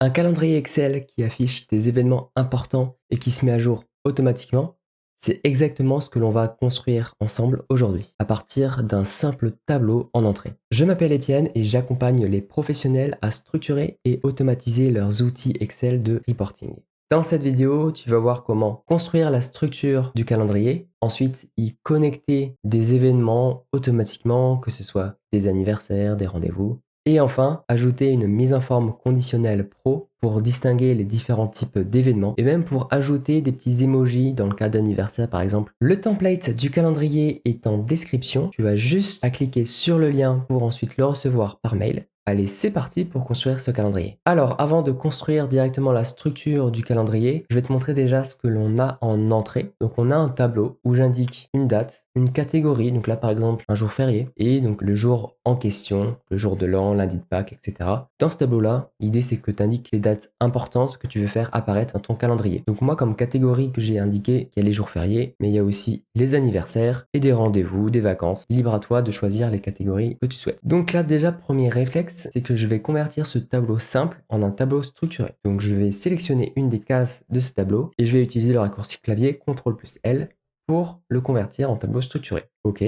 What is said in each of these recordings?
Un calendrier Excel qui affiche des événements importants et qui se met à jour automatiquement, c'est exactement ce que l'on va construire ensemble aujourd'hui, à partir d'un simple tableau en entrée. Je m'appelle Étienne et j'accompagne les professionnels à structurer et automatiser leurs outils Excel de reporting. Dans cette vidéo, tu vas voir comment construire la structure du calendrier, ensuite y connecter des événements automatiquement, que ce soit des anniversaires, des rendez-vous, et enfin, ajouter une mise en forme conditionnelle pro pour distinguer les différents types d'événements et même pour ajouter des petits emojis dans le cas d'anniversaire par exemple. Le template du calendrier est en description. Tu as juste à cliquer sur le lien pour ensuite le recevoir par mail. Allez, c'est parti pour construire ce calendrier. Alors, avant de construire directement la structure du calendrier, je vais te montrer déjà ce que l'on a en entrée. Donc, on a un tableau où j'indique une date, une catégorie, donc là par exemple un jour férié, et donc le jour en question, le jour de l'an, lundi de Pâques, etc. Dans ce tableau-là, l'idée c'est que tu indiques les dates importantes que tu veux faire apparaître dans ton calendrier. Donc moi comme catégorie que j'ai indiqué, il y a les jours fériés, mais il y a aussi les anniversaires et des rendez-vous, des vacances. Libre à toi de choisir les catégories que tu souhaites. Donc là déjà, premier réflexe, c'est que je vais convertir ce tableau simple en un tableau structuré. Donc je vais sélectionner une des cases de ce tableau et je vais utiliser le raccourci clavier CTRL+L pour le convertir en tableau structuré. Ok,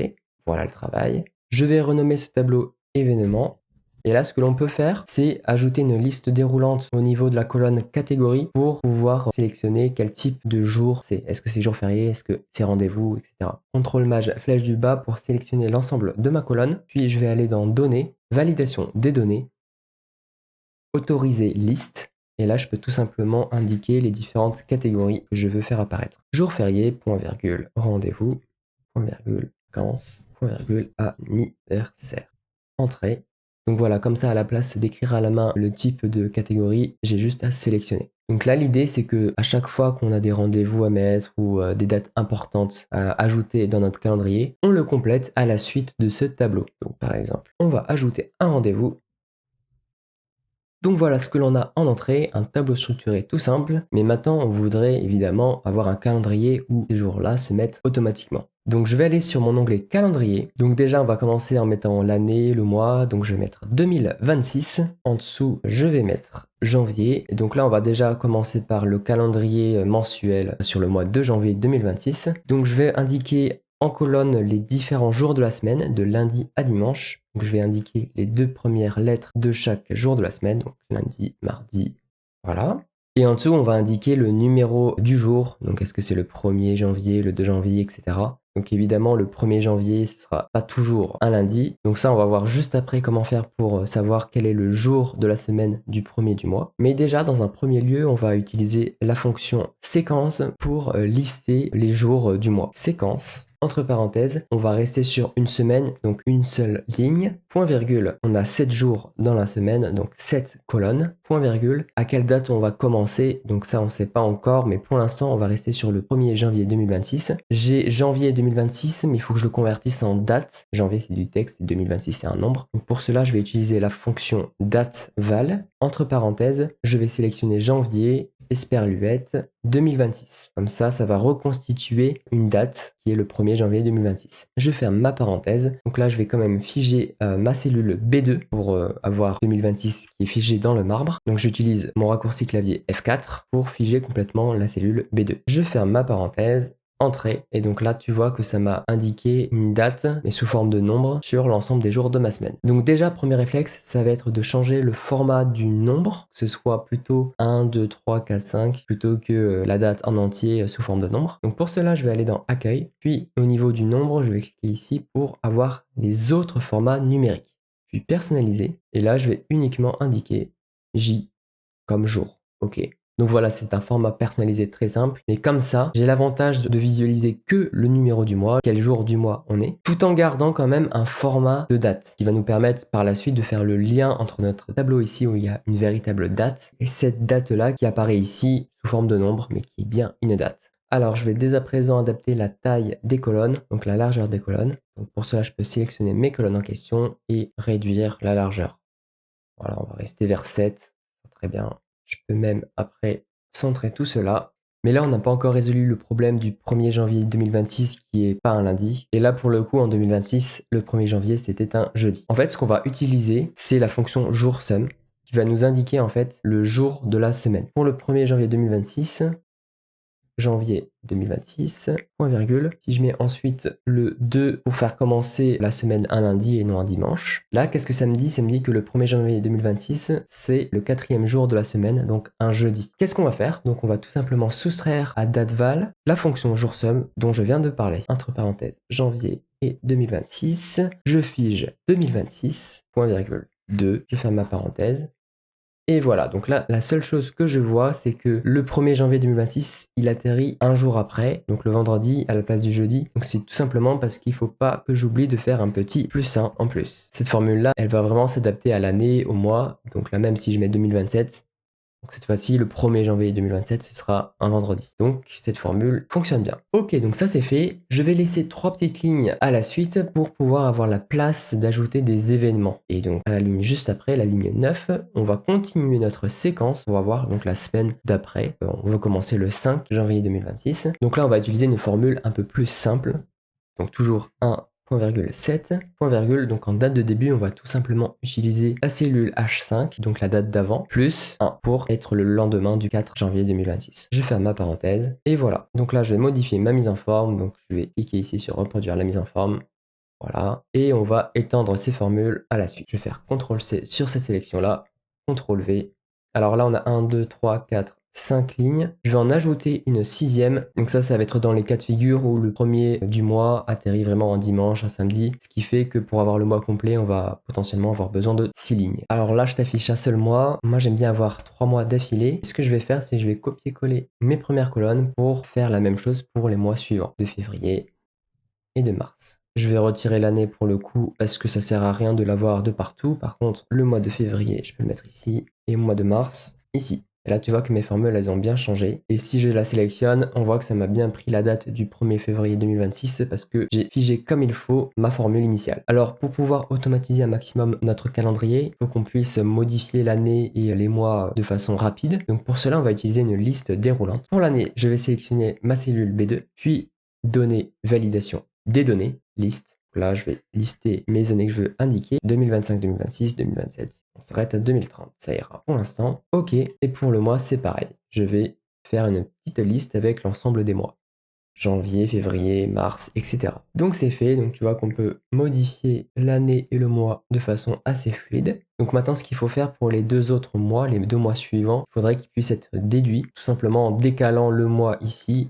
voilà le travail. Je vais renommer ce tableau événement. Et là, ce que l'on peut faire, c'est ajouter une liste déroulante au niveau de la colonne catégorie pour pouvoir sélectionner quel type de jour c'est. Est-ce que c'est jour férié, est-ce que c'est rendez-vous, etc. CTRL-MAJ, flèche du bas pour sélectionner l'ensemble de ma colonne. Puis je vais aller dans Données, Validation des données, Autoriser liste. Et là, je peux tout simplement indiquer les différentes catégories que je veux faire apparaître. Jour férié, point virgule, rendez-vous, point virgule, vacances, point virgule, anniversaire. Entrée. Donc voilà, comme ça, à la place d'écrire à la main le type de catégorie, j'ai juste à sélectionner. Donc là, l'idée, c'est que à chaque fois qu'on a des rendez-vous à mettre ou des dates importantes à ajouter dans notre calendrier, on le complète à la suite de ce tableau. Donc par exemple, on va ajouter un rendez-vous. Donc voilà ce que l'on a en entrée, un tableau structuré tout simple, mais maintenant on voudrait évidemment avoir un calendrier où ces jours-là se mettent automatiquement. Donc je vais aller sur mon onglet calendrier. Donc déjà on va commencer en mettant l'année, le mois, donc je vais mettre 2026. En dessous je vais mettre janvier. Et donc là on va déjà commencer par le calendrier mensuel sur le mois de janvier 2026. Donc je vais indiquer en colonne les différents jours de la semaine, de lundi à dimanche. Donc je vais indiquer les deux premières lettres de chaque jour de la semaine, donc lundi, mardi, voilà. Et en dessous, on va indiquer le numéro du jour, donc est-ce que c'est le 1er janvier, le 2 janvier, etc. Donc évidemment, le 1er janvier, ce sera pas toujours un lundi. Donc ça, on va voir juste après comment faire pour savoir quel est le jour de la semaine du premier du mois. Mais déjà, dans un premier lieu, on va utiliser la fonction séquence pour lister les jours du mois. Séquence. Entre parenthèses, on va rester sur une semaine, donc une seule ligne. Point virgule, on a 7 jours dans la semaine, donc 7 colonnes. Point virgule, à quelle date on va commencer? Donc ça, on ne sait pas encore, mais pour l'instant, on va rester sur le 1er janvier 2026. J'ai janvier 2026, mais il faut que je le convertisse en date. Janvier, c'est du texte, et 2026, c'est un nombre. Donc pour cela, je vais utiliser la fonction dateval. Entre parenthèses, je vais sélectionner janvier, esperluette 2026. Comme ça va reconstituer une date qui est le 1er janvier 2026. Je ferme ma parenthèse. Donc là, je vais quand même figer ma cellule B2 pour avoir 2026 qui est figée dans le marbre. Donc j'utilise mon raccourci clavier F4 pour figer complètement la cellule B2. Je ferme ma parenthèse. Entrée, et donc là tu vois que ça m'a indiqué une date mais sous forme de nombre sur l'ensemble des jours de ma semaine. Donc déjà premier réflexe, ça va être de changer le format du nombre, que ce soit plutôt 1, 2, 3, 4, 5 plutôt que la date en entier sous forme de nombre. Donc pour cela je vais aller dans accueil, puis au niveau du nombre je vais cliquer ici pour avoir les autres formats numériques, puis personnaliser, et là je vais uniquement indiquer J comme jour. Ok. Donc voilà, c'est un format personnalisé très simple. Et comme ça, j'ai l'avantage de visualiser que le numéro du mois, quel jour du mois on est, tout en gardant quand même un format de date qui va nous permettre par la suite de faire le lien entre notre tableau ici où il y a une véritable date et cette date-là qui apparaît ici sous forme de nombre mais qui est bien une date. Alors, je vais dès à présent adapter la taille des colonnes, donc la largeur des colonnes. Donc pour cela, je peux sélectionner mes colonnes en question et réduire la largeur. Voilà, on va rester vers 7. Très bien. Je peux même après centrer tout cela. Mais là, on n'a pas encore résolu le problème du 1er janvier 2026 qui est pas un lundi. Et là, pour le coup, en 2026, le 1er janvier, c'était un jeudi. En fait, ce qu'on va utiliser, c'est la fonction jour_sum qui va nous indiquer en fait le jour de la semaine. Pour le 1er janvier 2026, point virgule. Si je mets ensuite le 2 pour faire commencer la semaine un lundi et non un dimanche, là, qu'est-ce que ça me dit? Ça me dit que le 1er janvier 2026, c'est le 4e jour de la semaine, donc un jeudi. Qu'est-ce qu'on va faire? Donc on va tout simplement soustraire à dateval la fonction joursum dont je viens de parler. Entre parenthèses, janvier et 2026, je fige 2026, point virgule 2, je ferme ma parenthèse. Et voilà, donc là, la seule chose que je vois, c'est que le 1er janvier 2026, il atterrit un jour après, donc le vendredi à la place du jeudi. Donc c'est tout simplement parce qu'il ne faut pas que j'oublie de faire un petit +1 en plus. Cette formule-là, elle va vraiment s'adapter à l'année, au mois. Donc là, même si je mets 2027, donc cette fois-ci, le 1er janvier 2027, ce sera un vendredi. Donc cette formule fonctionne bien. Ok, donc ça c'est fait. Je vais laisser 3 petites lignes à la suite pour pouvoir avoir la place d'ajouter des événements. Et donc à la ligne juste après, la ligne 9, on va continuer notre séquence. On va voir donc la semaine d'après. On va commencer le 5 janvier 2026. Donc là, on va utiliser une formule un peu plus simple. Donc toujours 1,7, point virgule, donc en date de début, on va tout simplement utiliser la cellule H5, donc la date d'avant, plus 1 pour être le lendemain du 4 janvier 2026. Je ferme ma parenthèse, et voilà. Donc là, je vais modifier ma mise en forme, donc je vais cliquer ici sur reproduire la mise en forme, voilà, et on va étendre ces formules à la suite. Je vais faire CTRL-C sur cette sélection-là, CTRL-V. Alors là, on a 1, 2, 3, 4, 5 lignes. Je vais en ajouter une 6e. Donc ça va être dans les cas de figure où le premier du mois atterrit vraiment un dimanche, un samedi. Ce qui fait que pour avoir le mois complet, on va potentiellement avoir besoin de 6 lignes. Alors là, je t'affiche un seul mois. Moi, j'aime bien avoir 3 mois d'affilée. Ce que je vais faire, c'est que je vais copier-coller mes premières colonnes pour faire la même chose pour les mois suivants, de février et de mars. Je vais retirer l'année pour le coup parce que ça sert à rien de l'avoir de partout. Par contre, le mois de février, je peux le mettre ici et le mois de mars ici. Et là, tu vois que mes formules, elles ont bien changé. Et si je la sélectionne, on voit que ça m'a bien pris la date du 1er février 2026 parce que j'ai figé comme il faut ma formule initiale. Alors, pour pouvoir automatiser un maximum notre calendrier, il faut qu'on puisse modifier l'année et les mois de façon rapide. Donc, pour cela, on va utiliser une liste déroulante. Pour l'année, je vais sélectionner ma cellule B2, puis donner validation des données, liste. Là, je vais lister mes années que je veux indiquer. 2025, 2026, 2027. On s'arrête à 2030. Ça ira pour l'instant. OK. Et pour le mois, c'est pareil. Je vais faire une petite liste avec l'ensemble des mois. Janvier, février, mars, etc. Donc c'est fait. Donc tu vois qu'on peut modifier l'année et le mois de façon assez fluide. Donc maintenant, ce qu'il faut faire pour les 2 autres mois, les 2 mois suivants, il faudrait qu'ils puissent être déduits, tout simplement en décalant le mois ici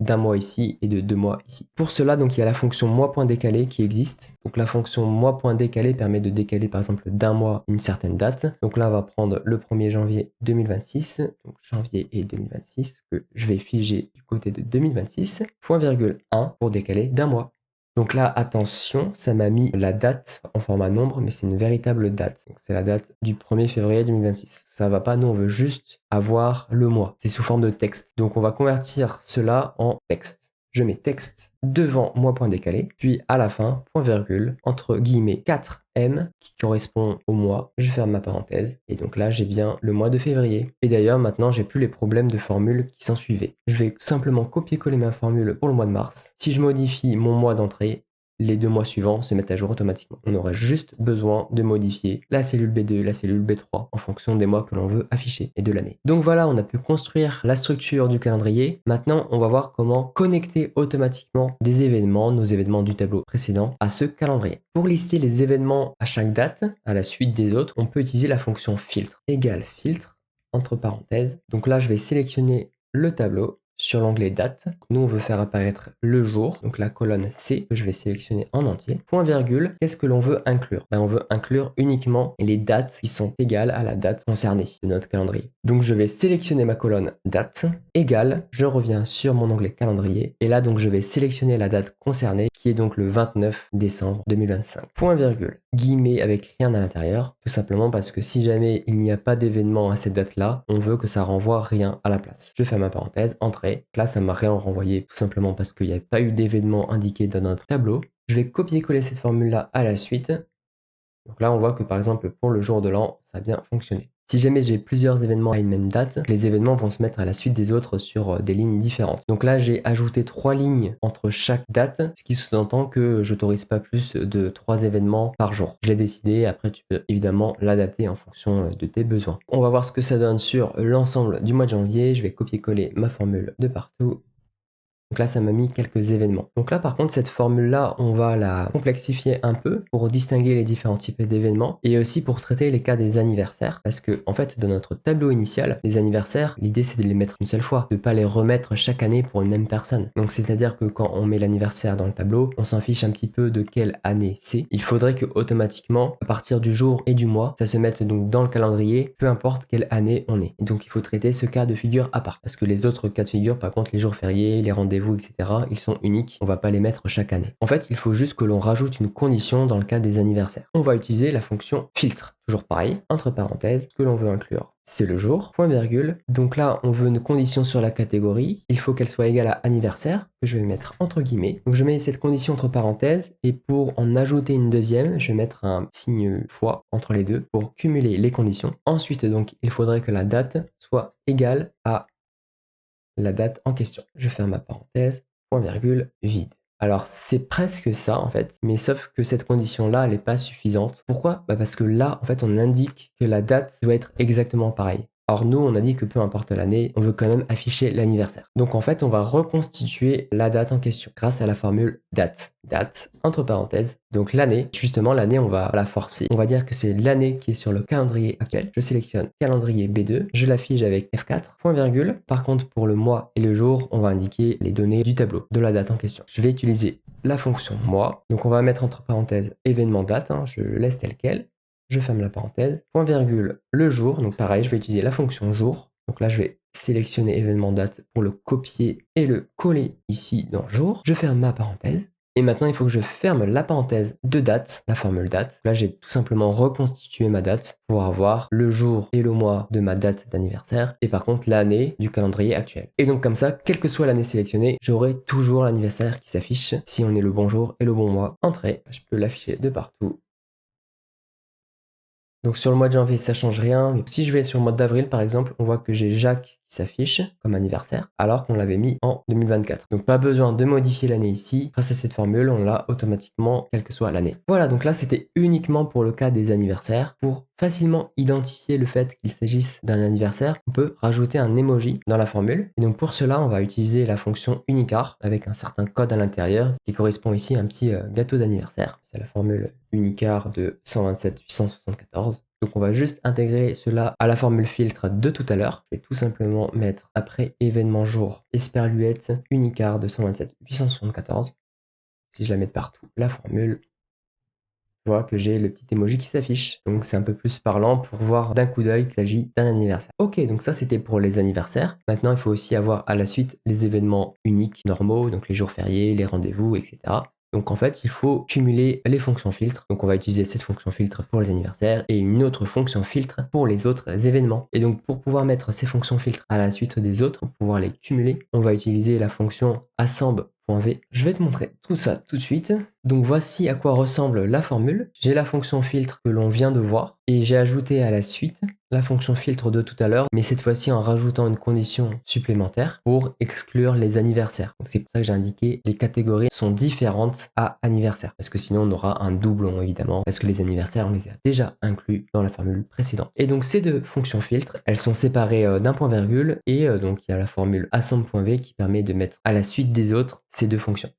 d'un mois ici et de 2 mois ici. Pour cela, donc il y a la fonction mois.décalé qui existe. Donc la fonction mois.décalé permet de décaler par exemple d'un mois une certaine date. Donc là, on va prendre le 1er janvier 2026, donc janvier et 2026, que je vais figer du côté de 2026, point virgule 1 pour décaler d'un mois. Donc là, attention, ça m'a mis la date en format nombre, mais c'est une véritable date. Donc c'est la date du 1er février 2026. Ça va pas, nous on veut juste avoir le mois. C'est sous forme de texte. Donc on va convertir cela en texte. Je mets texte devant moi.décalé, puis à la fin, point virgule, entre guillemets 4M, qui correspond au mois. Je ferme ma parenthèse, et donc là j'ai bien le mois de février. Et d'ailleurs maintenant j'ai plus les problèmes de formule qui s'en suivaient. Je vais tout simplement copier-coller ma formule pour le mois de mars. Si je modifie mon mois d'entrée, les 2 mois suivants se mettent à jour automatiquement. On aurait juste besoin de modifier la cellule B2, la cellule B3 en fonction des mois que l'on veut afficher et de l'année. Donc voilà, on a pu construire la structure du calendrier. Maintenant, on va voir comment connecter automatiquement des événements, nos événements du tableau précédent, à ce calendrier. Pour lister les événements à chaque date, à la suite des autres, on peut utiliser la fonction filtre. Égale filtre, entre parenthèses. Donc là, je vais sélectionner le tableau. Sur l'onglet date, nous on veut faire apparaître le jour, donc la colonne C que je vais sélectionner en entier. Point virgule, qu'est-ce que l'on veut inclure? On veut inclure uniquement les dates qui sont égales à la date concernée de notre calendrier. Donc je vais sélectionner ma colonne date, égale, je reviens sur mon onglet calendrier, et là donc je vais sélectionner la date concernée qui est donc le 29 décembre 2025. Point virgule, guillemets avec rien à l'intérieur, tout simplement parce que si jamais il n'y a pas d'événement à cette date-là, on veut que ça renvoie rien à la place. Je ferme ma parenthèse, entrée. Là, ça m'a rien renvoyé tout simplement parce qu'il n'y a pas eu d'événement indiqué dans notre tableau. Je vais copier-coller cette formule-là à la suite. Donc là, on voit que par exemple, pour le jour de l'an, ça a bien fonctionné. Si jamais j'ai plusieurs événements à une même date, les événements vont se mettre à la suite des autres sur des lignes différentes. Donc là, j'ai ajouté 3 lignes entre chaque date, ce qui sous-entend que j'autorise pas plus de 3 événements par jour. Je l'ai décidé, après tu peux évidemment l'adapter en fonction de tes besoins. On va voir ce que ça donne sur l'ensemble du mois de janvier. Je vais copier-coller ma formule de partout. Donc là, ça m'a mis quelques événements. Donc là, par contre, cette formule-là, on va la complexifier un peu pour distinguer les différents types d'événements et aussi pour traiter les cas des anniversaires. Parce que, en fait, dans notre tableau initial, les anniversaires, l'idée, c'est de les mettre une seule fois, de pas les remettre chaque année pour une même personne. Donc, c'est-à-dire que quand on met l'anniversaire dans le tableau, on s'en fiche un petit peu de quelle année c'est. Il faudrait que, automatiquement, à partir du jour et du mois, ça se mette donc dans le calendrier, peu importe quelle année on est. Et donc, il faut traiter ce cas de figure à part. Parce que les autres cas de figure, par contre, les jours fériés, les rendez-vous, etc., ils sont uniques, on va pas les mettre chaque année. En fait, il faut juste que l'on rajoute une condition dans le cas des anniversaires. On va utiliser la fonction filtre, toujours pareil, entre parenthèses, ce que l'on veut inclure, c'est le jour, point virgule. Donc là, on veut une condition sur la catégorie, il faut qu'elle soit égale à anniversaire, que je vais mettre entre guillemets. Donc je mets cette condition entre parenthèses, et pour en ajouter une deuxième, je vais mettre un signe fois entre les deux pour cumuler les conditions. Ensuite, donc, il faudrait que la date soit égale à la date en question. Je ferme ma parenthèse, point virgule, vide. Alors c'est presque ça en fait, mais sauf que cette condition-là, elle n'est pas suffisante. Pourquoi? Parce que là, en fait, on indique que la date doit être exactement pareille. Or nous, on a dit que peu importe l'année, on veut quand même afficher l'anniversaire. Donc en fait, on va reconstituer la date en question grâce à la formule date. Date, entre parenthèses, donc l'année. Justement, l'année, on va la forcer. On va dire que c'est l'année qui est sur le calendrier actuel. Je sélectionne calendrier B2, je l'affiche avec F4, point virgule. Par contre, pour le mois et le jour, on va indiquer les données du tableau, de la date en question. Je vais utiliser la fonction mois. Donc on va mettre entre parenthèses événement date, je le laisse tel quel. Je ferme la parenthèse, point virgule, le jour, donc pareil, je vais utiliser la fonction jour. Donc là, je vais sélectionner événement date pour le copier et le coller ici dans jour. Je ferme ma parenthèse. Et maintenant, il faut que je ferme la parenthèse de date, la formule date. Là, j'ai tout simplement reconstitué ma date pour avoir le jour et le mois de ma date d'anniversaire et par contre l'année du calendrier actuel. Et donc comme ça, quelle que soit l'année sélectionnée, j'aurai toujours l'anniversaire qui s'affiche si on est le bon jour et le bon mois. Entrée, je peux l'afficher de partout. Donc sur le mois de janvier, ça change rien. Mais si je vais sur le mois d'avril, par exemple, on voit que j'ai Jacques qui s'affiche comme anniversaire, alors qu'on l'avait mis en 2024. Donc pas besoin de modifier l'année ici. Grâce à cette formule, on l'a automatiquement, quelle que soit l'année. Voilà, donc là, c'était uniquement pour le cas des anniversaires. Pour facilement identifier le fait qu'il s'agisse d'un anniversaire, on peut rajouter un emoji dans la formule. Et donc pour cela, on va utiliser la fonction unicard avec un certain code à l'intérieur qui correspond ici à un petit gâteau d'anniversaire. C'est la formule unicard de 127 874. Donc on va juste intégrer cela à la formule filtre de tout à l'heure. Je vais tout simplement mettre après événement jour esperluette unicard de 127 874. Si je la mets de partout, la formule, je vois que j'ai le petit emoji qui s'affiche. Donc c'est un peu plus parlant pour voir d'un coup d'œil qu'il s'agit d'un anniversaire. Ok, donc ça c'était pour les anniversaires. Maintenant il faut aussi avoir à la suite les événements uniques normaux, donc les jours fériés, les rendez-vous, etc. Donc en fait, il faut cumuler les fonctions filtres. Donc on va utiliser cette fonction filtre pour les anniversaires et une autre fonction filtre pour les autres événements. Et donc pour pouvoir mettre ces fonctions filtres à la suite des autres, pour pouvoir les cumuler, on va utiliser la fonction assemble.v. Je vais te montrer tout ça tout de suite. Donc voici à quoi ressemble la formule. J'ai la fonction filtre que l'on vient de voir et j'ai ajouté à la suite la fonction filtre de tout à l'heure, mais cette fois-ci en rajoutant une condition supplémentaire pour exclure les anniversaires. Donc c'est pour ça que j'ai indiqué les catégories sont différentes à anniversaire, parce que sinon on aura un doublon évidemment, parce que les anniversaires on les a déjà inclus dans la formule précédente. Et donc ces deux fonctions filtres, elles sont séparées d'un point virgule et donc il y a la formule assemble.v qui permet de mettre à la suite des autres ces deux fonctions.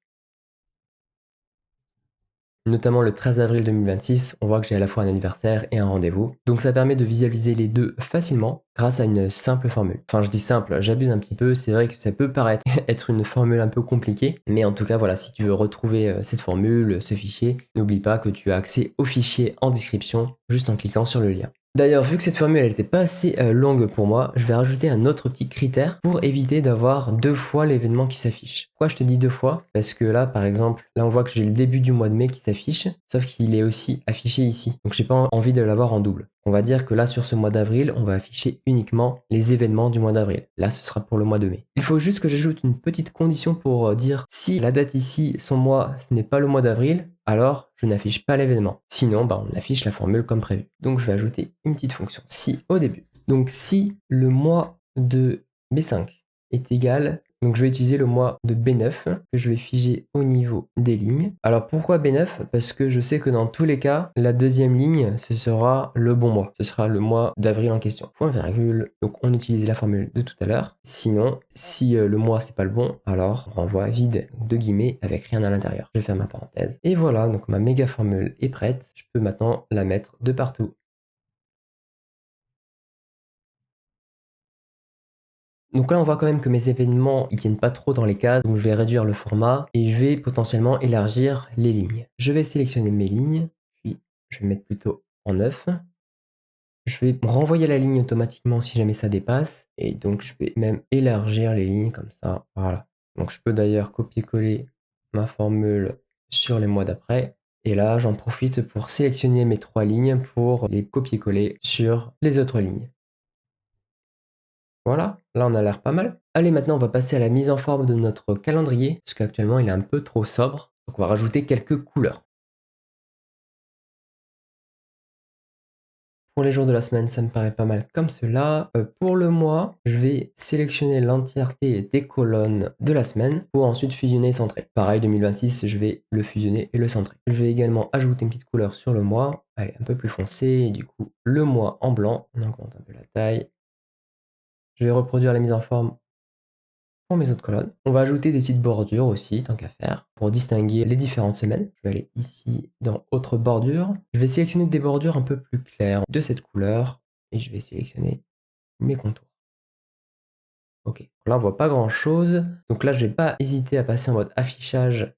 Notamment le 13 avril 2026, on voit que j'ai à la fois un anniversaire et un rendez-vous. Donc ça permet de visualiser les deux facilement grâce à une simple formule. Enfin je dis simple, j'abuse un petit peu, c'est vrai que ça peut paraître être une formule un peu compliquée, mais en tout cas voilà, si tu veux retrouver cette formule, ce fichier, n'oublie pas que tu as accès au fichier en description juste en cliquant sur le lien. D'ailleurs, vu que cette formule n'était pas assez longue pour moi, je vais rajouter un autre petit critère pour éviter d'avoir deux fois l'événement qui s'affiche. Pourquoi je te dis deux fois? Parce que là, par exemple, là on voit que j'ai le début du mois de mai qui s'affiche, sauf qu'il est aussi affiché ici. Donc j'ai pas envie de l'avoir en double. On va dire que là, sur ce mois d'avril, on va afficher uniquement les événements du mois d'avril. Là, ce sera pour le mois de mai. Il faut juste que j'ajoute une petite condition pour dire si la date ici, son mois, ce n'est pas le mois d'avril, alors je n'affiche pas l'événement. Sinon, on affiche la formule comme prévu. Donc, je vais ajouter une petite fonction si au début. Donc, si le mois de B5 est égal, donc je vais utiliser le mois de B9 que je vais figer au niveau des lignes. Alors pourquoi B9? Parce que je sais que dans tous les cas, la deuxième ligne, ce sera le bon mois. Ce sera le mois d'avril en question. Point virgule. Donc on utilise la formule de tout à l'heure. Sinon, si le mois c'est pas le bon, alors on renvoie vide de guillemets avec rien à l'intérieur. Je vais faire ma parenthèse. Et voilà, donc ma méga formule est prête. Je peux maintenant la mettre de partout. Donc là, on voit quand même que mes événements, ils tiennent pas trop dans les cases, donc je vais réduire le format et je vais potentiellement élargir les lignes. Je vais sélectionner mes lignes, puis je vais mettre plutôt en 9. Je vais renvoyer la ligne automatiquement si jamais ça dépasse, et donc je vais même élargir les lignes comme ça, voilà. Donc je peux d'ailleurs copier-coller ma formule sur les mois d'après, et là j'en profite pour sélectionner mes 3 lignes pour les copier-coller sur les autres lignes. Voilà, là on a l'air pas mal. Allez, maintenant on va passer à la mise en forme de notre calendrier, parce qu'actuellement il est un peu trop sobre, donc on va rajouter quelques couleurs. Pour les jours de la semaine, ça me paraît pas mal comme cela. Pour le mois, je vais sélectionner l'entièreté des colonnes de la semaine pour ensuite fusionner et centrer. Pareil, 2026, je vais le fusionner et le centrer. Je vais également ajouter une petite couleur sur le mois, allez, un peu plus foncé, et du coup le mois en blanc, on augmente un peu la taille. Je vais reproduire la mise en forme pour mes autres colonnes. On va ajouter des petites bordures aussi, tant qu'à faire, pour distinguer les différentes semaines. Je vais aller ici dans Autre bordure. Je vais sélectionner des bordures un peu plus claires de cette couleur et je vais sélectionner mes contours. Ok, là on voit pas grand chose. Donc là je vais pas hésiter à passer en mode affichage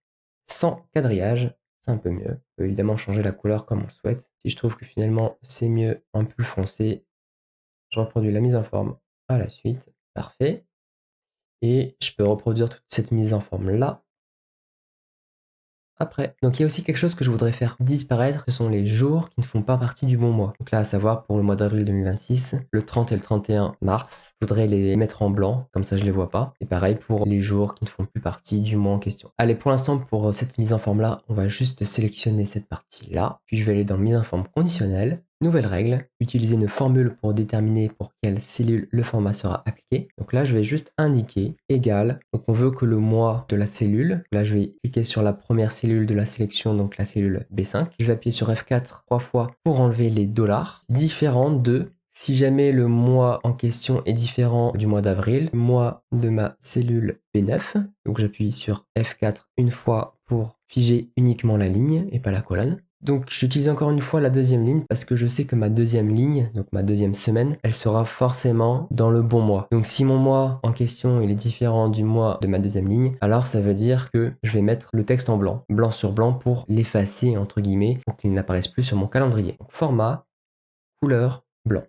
sans quadrillage. C'est un peu mieux. On peut évidemment changer la couleur comme on le souhaite. Si je trouve que finalement c'est mieux en plus foncé, je reproduis la mise en forme à la suite. Parfait. Et je peux reproduire toute cette mise en forme là après. Donc il y a aussi quelque chose que je voudrais faire disparaître, ce sont les jours qui ne font pas partie du bon mois. Donc là, à savoir pour le mois d'avril 2026, le 30 et le 31 mars, je voudrais les mettre en blanc, comme ça je les vois pas. Et pareil pour les jours qui ne font plus partie du mois en question. Allez, pour l'instant, pour cette mise en forme là, on va juste sélectionner cette partie là, puis je vais aller dans mise en forme conditionnelle. Nouvelle règle, utiliser une formule pour déterminer pour quelle cellule le format sera appliqué. Donc là, je vais juste indiquer égal. Donc on veut que le mois de la cellule, là je vais cliquer sur la première cellule de la sélection, donc la cellule B5. Je vais appuyer sur F4 3 fois pour enlever les dollars, différents de si jamais le mois en question est différent du mois d'avril, mois de ma cellule B9. Donc j'appuie sur F4 une fois pour figer uniquement la ligne et pas la colonne. Donc j'utilise encore une fois la deuxième ligne parce que je sais que ma deuxième ligne, donc ma deuxième semaine, elle sera forcément dans le bon mois. Donc si mon mois en question il est différent du mois de ma deuxième ligne, alors ça veut dire que je vais mettre le texte en blanc, blanc sur blanc pour l'effacer entre guillemets, pour qu'il n'apparaisse plus sur mon calendrier. Donc, format, couleur, blanc.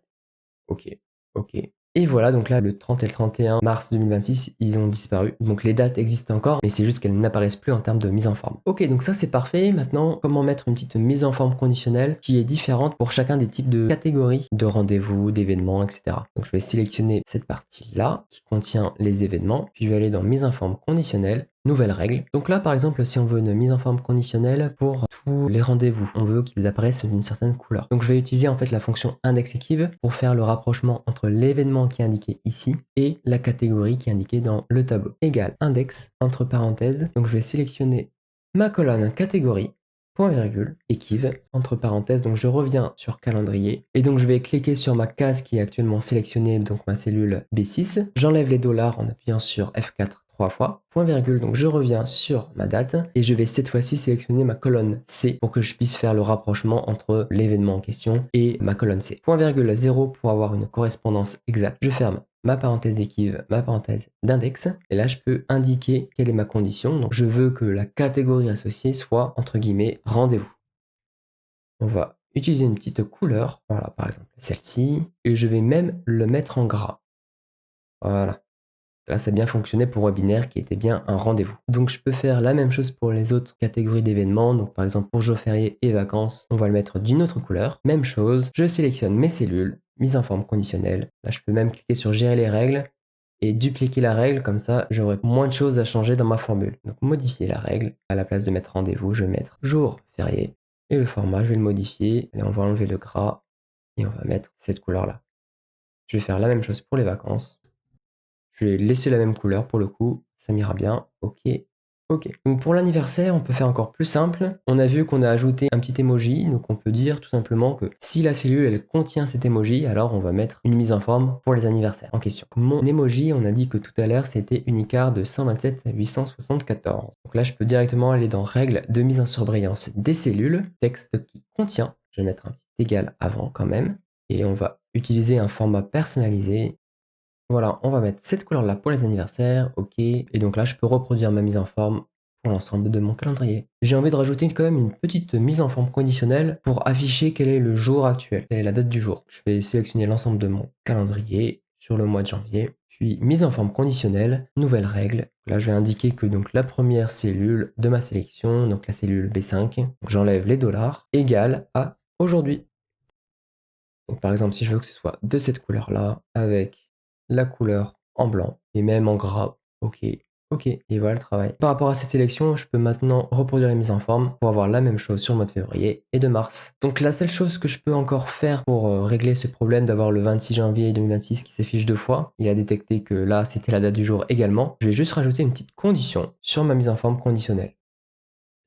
Ok, ok. Et voilà, donc là, le 30 et le 31 mars 2026, ils ont disparu. Donc les dates existent encore, mais c'est juste qu'elles n'apparaissent plus en termes de mise en forme. Ok, donc ça c'est parfait. Maintenant, comment mettre une petite mise en forme conditionnelle qui est différente pour chacun des types de catégories de rendez-vous, d'événements, etc. Donc je vais sélectionner cette partie-là qui contient les événements, puis je vais aller dans mise en forme conditionnelle. Nouvelle règle. Donc là, par exemple, si on veut une mise en forme conditionnelle pour tous les rendez-vous, on veut qu'ils apparaissent d'une certaine couleur. Donc je vais utiliser en fait la fonction indexEquive pour faire le rapprochement entre l'événement qui est indiqué ici et la catégorie qui est indiquée dans le tableau. Égal index entre parenthèses. Donc je vais sélectionner ma colonne catégorie. Point virgule, Equive, entre parenthèses, donc je reviens sur calendrier, et donc je vais cliquer sur ma case qui est actuellement sélectionnée, donc ma cellule B6, j'enlève les dollars en appuyant sur F4 3 fois, point virgule, donc je reviens sur ma date, et je vais cette fois-ci sélectionner ma colonne C pour que je puisse faire le rapprochement entre l'événement en question et ma colonne C. Point virgule 0 pour avoir une correspondance exacte. Je ferme ma parenthèse d'Equive, ma parenthèse d'index, et là je peux indiquer quelle est ma condition. Donc je veux que la catégorie associée soit entre guillemets rendez-vous. On va utiliser une petite couleur, voilà par exemple celle-ci, et je vais même le mettre en gras. Voilà. Là, ça a bien fonctionné pour webinaire qui était bien un rendez-vous. Donc, je peux faire la même chose pour les autres catégories d'événements. Donc, par exemple, pour jours fériés et vacances, on va le mettre d'une autre couleur. Même chose, je sélectionne mes cellules, mise en forme conditionnelle. Là, je peux même cliquer sur gérer les règles et dupliquer la règle. Comme ça, j'aurai moins de choses à changer dans ma formule. Donc, modifier la règle. À la place de mettre rendez-vous, je vais mettre jour férié. Et le format, je vais le modifier. Et on va enlever le gras et on va mettre cette couleur-là. Je vais faire la même chose pour les vacances. Je vais laisser la même couleur pour le coup, ça m'ira bien. Ok, ok. Donc pour l'anniversaire, on peut faire encore plus simple. On a vu qu'on a ajouté un petit emoji, donc on peut dire tout simplement que si la cellule elle contient cet emoji, alors on va mettre une mise en forme pour les anniversaires en question. Mon emoji, on a dit que tout à l'heure c'était Unicard de 127 à 874. Donc là, je peux directement aller dans règles de mise en surbrillance des cellules, texte qui contient. Je vais mettre un petit égal avant quand même. Et on va utiliser un format personnalisé. Voilà, on va mettre cette couleur-là pour les anniversaires, ok. Et donc là, je peux reproduire ma mise en forme pour l'ensemble de mon calendrier. J'ai envie de rajouter quand même une petite mise en forme conditionnelle pour afficher quel est le jour actuel, quelle est la date du jour. Je vais sélectionner l'ensemble de mon calendrier sur le mois de janvier. Puis mise en forme conditionnelle, nouvelle règle. Là, je vais indiquer que donc la première cellule de ma sélection, donc la cellule B5, donc j'enlève les dollars, égale à aujourd'hui. Donc par exemple, si je veux que ce soit de cette couleur-là, avec la couleur en blanc et même en gras, ok, ok, et voilà le travail. Par rapport à cette sélection, je peux maintenant reproduire les mises en forme pour avoir la même chose sur le mois de février et de mars. Donc la seule chose que je peux encore faire pour régler ce problème d'avoir le 26 janvier 2026 qui s'affiche deux fois, il a détecté que là c'était la date du jour également, je vais juste rajouter une petite condition sur ma mise en forme conditionnelle.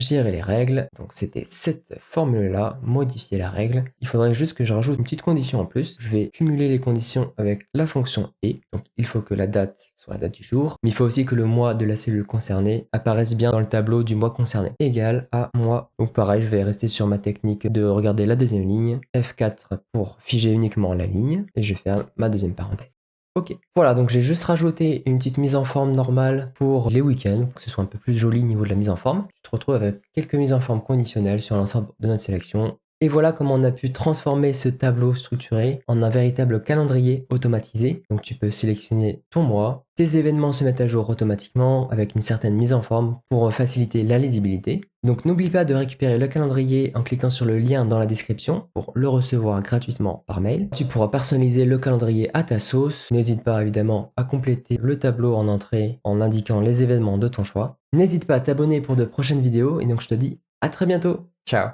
Gérer les règles, donc c'était cette formule-là, modifier la règle. Il faudrait juste que je rajoute une petite condition en plus. Je vais cumuler les conditions avec la fonction et. Donc il faut que la date soit la date du jour, mais il faut aussi que le mois de la cellule concernée apparaisse bien dans le tableau du mois concerné. Égal à mois. Donc pareil, je vais rester sur ma technique de regarder la deuxième ligne. F4 pour figer uniquement la ligne et je vais faire ma deuxième parenthèse. Ok, voilà, donc j'ai juste rajouté une petite mise en forme normale pour les week-ends, pour que ce soit un peu plus joli au niveau de la mise en forme. Tu te retrouves avec quelques mises en forme conditionnelles sur l'ensemble de notre sélection. Et voilà comment on a pu transformer ce tableau structuré en un véritable calendrier automatisé. Donc tu peux sélectionner ton mois, tes événements se mettent à jour automatiquement avec une certaine mise en forme pour faciliter la lisibilité. Donc n'oublie pas de récupérer le calendrier en cliquant sur le lien dans la description pour le recevoir gratuitement par mail. Tu pourras personnaliser le calendrier à ta sauce. N'hésite pas évidemment à compléter le tableau en entrée en indiquant les événements de ton choix. N'hésite pas à t'abonner pour de prochaines vidéos et donc je te dis à très bientôt. Ciao!